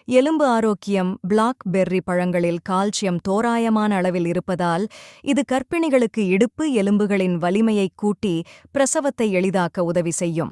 எலும்பு ஆரோக்கியம். Black berry பழங்களில் கால்சியம் தோராயமான அளவில் இருப்பதால் இது கர்ப்பிணிகளுக்கு இடுப்பு எலும்புகளின் வலிமையைக் கூட்டி பிரசவத்தை எளிதாக்க உதவி செய்யும்.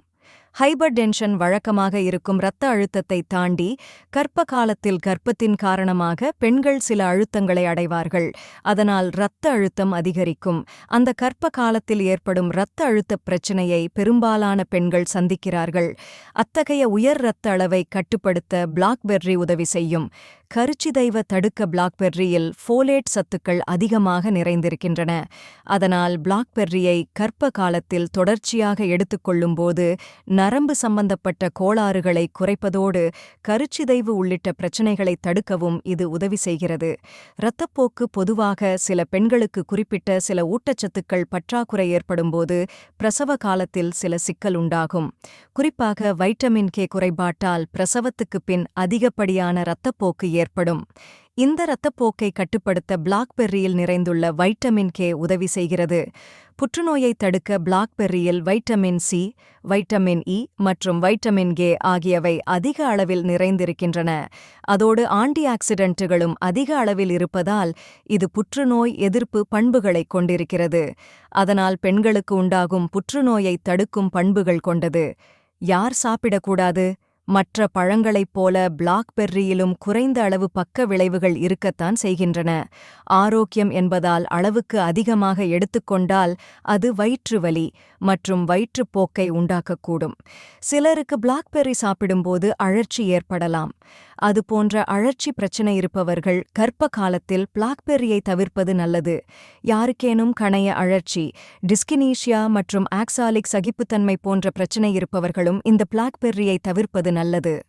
ஹைபர்டென்ஷன் வழக்கமாக இருக்கும் இரத்த அழுத்தத்தை தாண்டி கர்ப்ப காலத்தில் கர்ப்பத்தின் காரணமாக பெண்கள் சில அழுத்தங்களை அடைவார்கள். அதனால் இரத்த அழுத்தம் அதிகரிக்கும். அந்த கர்ப்ப காலத்தில் ஏற்படும் இரத்த அழுத்த பிரச்சினையை பெரும்பாலான பெண்கள் சந்திக்கிறார்கள். அத்தகைய உயர் இரத்த அளவை கட்டுப்படுத்த பிளாக்பெர்ரி உதவி செய்யும். கருச்சிதைவை தடுக்க பிளாக்பெர்ரியில் ஃபோலேட் சத்துக்கள் அதிகமாக நிறைந்திருக்கின்றன. அதனால் பிளாக்பெர்ரியை கர்ப்ப காலத்தில் தொடர்ச்சியாக எடுத்துக்கொள்ளும்போது நரம்பு சம்பந்தப்பட்ட கோளாறுகளை குறைப்பதோடு கருச்சிதைவு உள்ளிட்ட பிரச்சினைகளை தடுக்கவும் இது உதவி செய்கிறது. இரத்தப்போக்கு. பொதுவாக சில பெண்களுக்கு குறிப்பிட்ட சில ஊட்டச்சத்துக்கள் பற்றாக்குறை ஏற்படும்போது பிரசவ காலத்தில் சில சிக்கல் உண்டாகும். குறிப்பாக வைட்டமின் கே குறைபாட்டால் பிரசவத்துக்குப் பின் அதிகப்படியான இரத்தப்போக்கு ஏற்படும். இந்த இரத்தப்போக்கை கட்டுப்படுத்த பிளாக்பெர்ரியில் நிறைந்துள்ள வைட்டமின் கே உதவி செய்கிறது. புற்றுநோயை தடுக்க பிளாக்பெர்ரியில் வைட்டமின் சி, வைட்டமின் இ மற்றும் வைட்டமின் கே ஆகியவை அதிக அளவில் நிறைந்திருக்கின்றன. அதோடு ஆன்டி ஆக்சிடென்ட்டுகளும் அதிக அளவில் இருப்பதால் இது புற்றுநோய் எதிர்ப்பு பண்புகளைக் கொண்டிருக்கிறது. அதனால் பெண்களுக்கு உண்டாகும் புற்றுநோயை தடுக்கும் பண்புகள் கொண்டது. யார் சாப்பிடக்கூடாது? மற்ற பழங்களைப் போல பிளாக்பெர்ரியிலும் குறைந்த அளவு பக்க விளைவுகள் இருக்கத்தான் செய்கின்றன. ஆரோக்கியம் என்பதால் அளவுக்கு அதிகமாக எடுத்துக்கொண்டால் அது வயிற்று வலி மற்றும் வயிற்றுப்போக்கை உண்டாக்கக்கூடும். சிலருக்கு பிளாக்பெர்ரி சாப்பிடும்போது அழற்சி ஏற்படலாம். அதுபோன்ற அழற்சி பிரச்சினை இருப்பவர்கள் கர்ப்ப காலத்தில் பிளாக்பெர்ரியை தவிர்ப்பது நல்லது. யாருக்கேனும் கணைய அழற்சி, டிஸ்கினீஷியா மற்றும் ஆக்சாலிக் சகிப்புத்தன்மை போன்ற பிரச்சினை இருப்பவர்களும் இந்த பிளாக்பெர்ரியை தவிர்ப்பது நல்லது.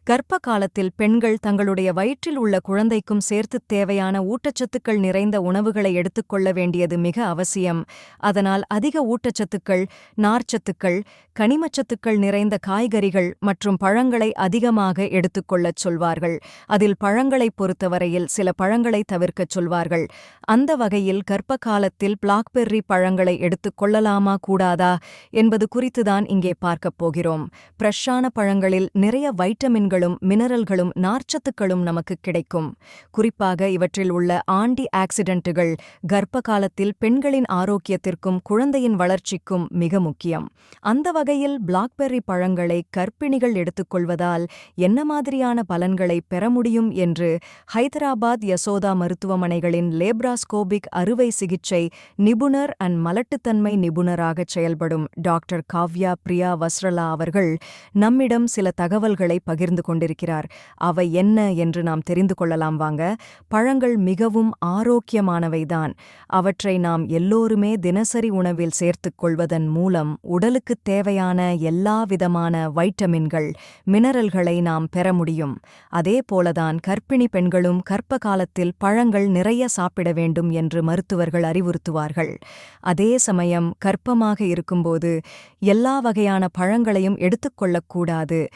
கர்ப்ப காலத்தில் பெண்கள் தங்களுடைய வயிற்றில் உள்ள குழந்தைக்கும் சேர்த்துத் தேவையான ஊட்டச்சத்துக்கள் நிறைந்த உணவுகளை எடுத்துக்கொள்ள வேண்டியது மிக அவசியம். அதனால் அதிக ஊட்டச்சத்துக்கள், நார்ச்சத்துக்கள், கனிமச்சத்துக்கள் நிறைந்த காய்கறிகள் மற்றும் பழங்களை அதிகமாக எடுத்துக்கொள்ளச் சொல்வார்கள். அதில் பழங்களைப் பொறுத்தவரையில் சில பழங்களை தவிர்க்கச் சொல்வார்கள். அந்த வகையில் கர்ப்ப காலத்தில் பிளாக்பெர்ரி பழங்களை எடுத்துக்கொள்ளலாமா கூடாதா என்பது குறித்துதான் இங்கே பார்க்கப் போகிறோம். ஃப்ரெஷ்ஷான பழங்களில் நிறைய வைட்டமின்களும் மினரல்களும் நார்ச்சத்துக்களும் நமக்கு கிடைக்கும். குறிப்பாக இவற்றில் உள்ள ஆன்டி ஆக்சிடென்ட்டுகள் கர்ப்ப காலத்தில் பெண்களின் ஆரோக்கியத்திற்கும் குழந்தையின் வளர்ச்சிக்கும் மிக முக்கியம். அந்த வகையில் பிளாக்பெர்ரி பழங்களை கர்ப்பிணிகள் எடுத்துக்கொள்வதால் என்ன மாதிரியான பலன்களை பெற முடியும் என்று ஹைதராபாத் யசோதா மருத்துவமனைகளின் லேப்ராஸ்கோபிக் அறுவை சிகிச்சை நிபுணர் அண்ட் மலட்டுத்தன்மை நிபுணராகச் செயல்படும் டாக்டர் காவ்யா பிரியா வஸ்ரலா அவர்கள் நம்மிடம் சில தகவல்களை பகிர்ந்து கொண்டிருக்கிறார். அவை என்ன என்று நாம் தெரிந்து கொள்ளலாம் வாங்க. பழங்கள் மிகவும் ஆரோக்கியமானவைதான். அவற்றை நாம் எல்லோருமே தினசரி உணவில் சேர்த்துக் கொள்வதன் மூலம் உடலுக்குத் தேவையான எல்லா விதமான வைட்டமின்கள், மினரல்களை நாம் பெற முடியும். அதே போலதான் கர்ப்பிணி பெண்களும் கர்ப்ப காலத்தில் பழங்கள் நிறைய சாப்பிட வேண்டும் என்று மருத்துவர்கள் அறிவுறுத்துவார்கள். அதே சமயம் கர்ப்பமாக இருக்கும்போது எல்லா வகையான பழங்களையும் எடுத்துக்கொள்ளக்கூடாது.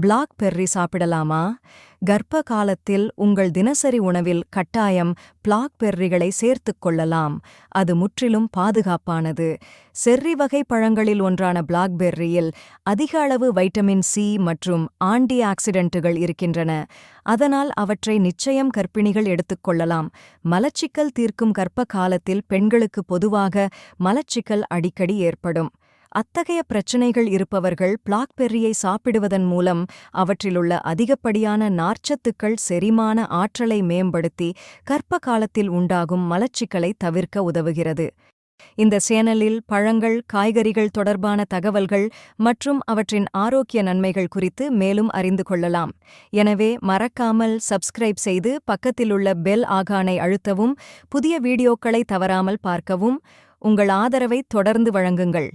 பிளாக்பெர்ரி சாப்பிடலாமா? கர்ப்ப காலத்தில் உங்கள் தினசரி உணவில் கட்டாயம் பிளாக்பெர்ரிகளை சேர்த்துக் கொள்ளலாம். அது முற்றிலும் பாதுகாப்பானது. செர்ரி வகை பழங்களில் ஒன்றான பிளாக்பெர்ரியில் அதிக அளவு வைட்டமின் சி மற்றும் ஆன்டி ஆக்சிடென்ட்டுகள் இருக்கின்றன. அதனால் அவற்றை நிச்சயம் கர்ப்பிணிகள் எடுத்துக்கொள்ளலாம். மலச்சிக்கல் தீர்க்கும் கர்ப்ப காலத்தில் பெண்களுக்கு பொதுவாக மலச்சிக்கல் அடிக்கடி ஏற்படும். அத்தகைய பிரச்சினைகள் இருப்பவர்கள் பிளாக்பெர்ரியை சாப்பிடுவதன் மூலம் அவற்றிலுள்ள அதிகப்படியான நார்ச்சத்துக்கள் செரிமான ஆற்றலை மேம்படுத்தி கர்ப்ப காலத்தில் உண்டாகும் மலச்சிக்கலை தவிர்க்க உதவுகிறது. இந்த சேனலில் பழங்கள், காய்கறிகள் தொடர்பான தகவல்கள் மற்றும் அவற்றின் ஆரோக்கிய நன்மைகள் குறித்து மேலும் அறிந்து கொள்ளலாம். எனவே மறக்காமல் சப்ஸ்கிரைப் செய்து பக்கத்திலுள்ள பெல் ஐகானை அழுத்தவும். புதிய வீடியோக்களை தவறாமல் பார்க்கவும். உங்கள் ஆதரவை தொடர்ந்து வழங்குங்கள்.